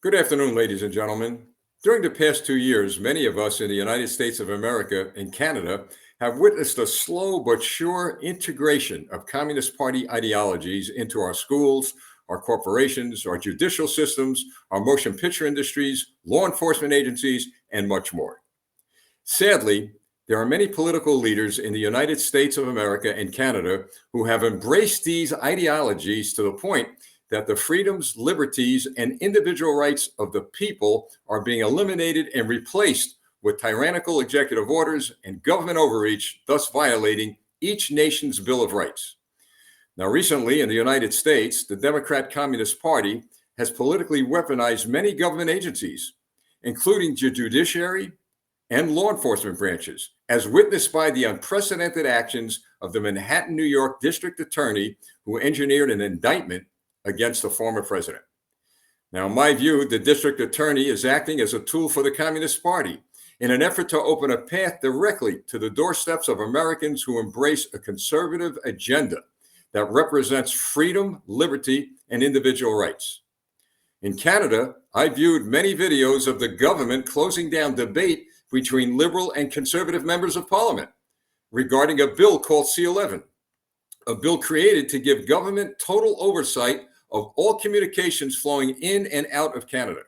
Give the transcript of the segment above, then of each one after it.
Good afternoon, ladies and gentlemen. During the past 2 years, many of us in the United States of America and Canada have witnessed a slow but sure integration of Communist Party ideologies into our schools, our corporations, our judicial systems, our motion picture industries, law enforcement agencies, and much more. Sadly, there are many political leaders in the United States of America and Canada who have embraced these ideologies to the point that the freedoms, liberties, and individual rights of the people are being eliminated and replaced with tyrannical executive orders and government overreach, thus violating each nation's Bill of Rights. Now, recently in the United States, the Democrat Communist Party has politically weaponized many government agencies, including the judiciary and law enforcement branches, as witnessed by the unprecedented actions of the Manhattan, New York District Attorney who engineered an indictment against the former president. Now, in my view, the district attorney is acting as a tool for the Communist Party in an effort to open a path directly to the doorsteps of Americans who embrace a conservative agenda that represents freedom, liberty, and individual rights. In Canada, I viewed many videos of the government closing down debate between liberal and conservative members of parliament regarding a bill called C-11, a bill created to give government total oversight of all communications flowing in and out of Canada.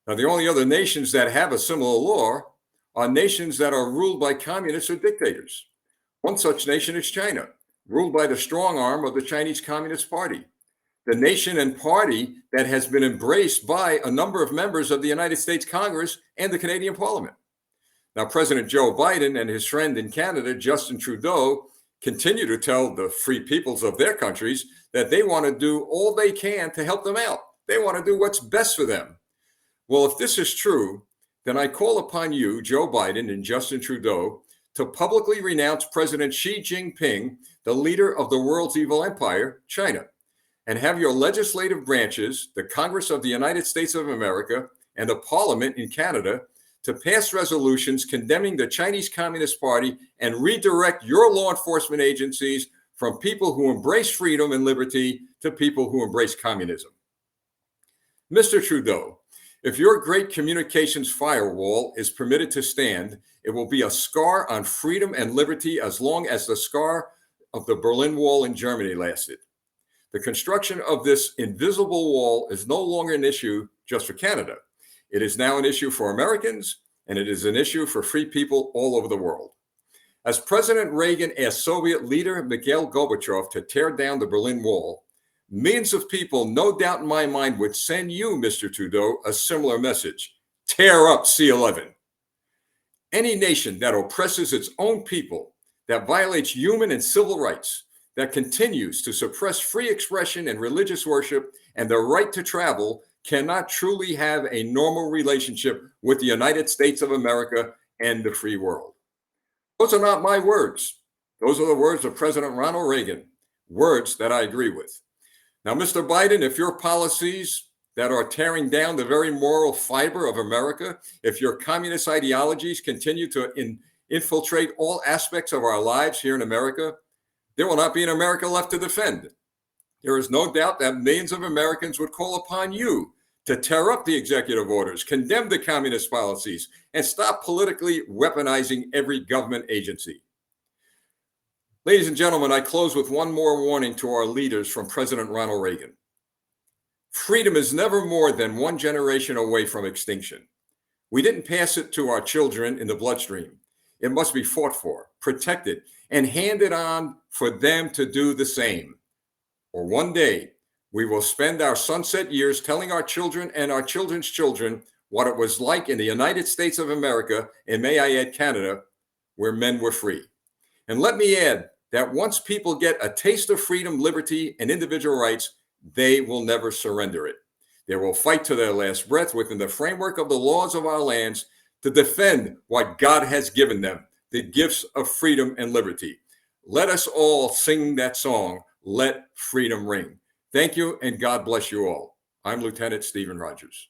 Now, the only other nations that have a similar law are nations that are ruled by communists or dictators. One such nation is China, ruled by the strong arm of the Chinese Communist Party, the nation and party that has been embraced by a number of members of the United States Congress and the Canadian Parliament. Now, President Joe Biden and his friend in Canada, Justin Trudeau, continue to tell the free peoples of their countries that they want to do all they can to help them out. They want to do what's best for them. Well, if this is true, then I call upon you, Joe Biden and Justin Trudeau, to publicly renounce President Xi Jinping, the leader of the world's evil empire, China, and have your legislative branches, the Congress of the United States of America and the Parliament in Canada, to pass resolutions condemning the Chinese Communist Party and redirect your law enforcement agencies from people who embrace freedom and liberty to people who embrace communism. Mr. Trudeau, if your great communications firewall is permitted to stand, it will be a scar on freedom and liberty as long as the scar of the Berlin Wall in Germany lasted. The construction of this invisible wall is no longer an issue just for Canada. It is now an issue for Americans, and it is an issue for free people all over the world. As President Reagan asked Soviet leader Mikhail Gorbachev to tear down the Berlin Wall, millions of people, no doubt in my mind, would send you, Mr. Trudeau, a similar message. Tear up C-11. Any nation that oppresses its own people, that violates human and civil rights, that continues to suppress free expression and religious worship and the right to travel cannot truly have a normal relationship with the United States of America and the free world. Those are not my words. Those are the words of President Ronald Reagan, words that I agree with. Now, Mr. Biden, if your policies that are tearing down the very moral fiber of America, if your communist ideologies continue to infiltrate all aspects of our lives here in America, there will not be an America left to defend. There is no doubt that millions of Americans would call upon you to tear up the executive orders, condemn the communist policies, and stop politically weaponizing every government agency. Ladies and gentlemen, I close with one more warning to our leaders from President Ronald Reagan. Freedom is never more than one generation away from extinction. We didn't pass it to our children in the bloodstream. It must be fought for, protected, and handed on for them to do the same. Or one day, we will spend our sunset years telling our children and our children's children what it was like in the United States of America, and may I add Canada, where men were free. And let me add that once people get a taste of freedom, liberty, and individual rights, they will never surrender it. They will fight to their last breath within the framework of the laws of our lands to defend what God has given them, the gifts of freedom and liberty. Let us all sing that song, Let Freedom Ring. Thank you, and God bless you all. I'm Lieutenant Stephen Rogers.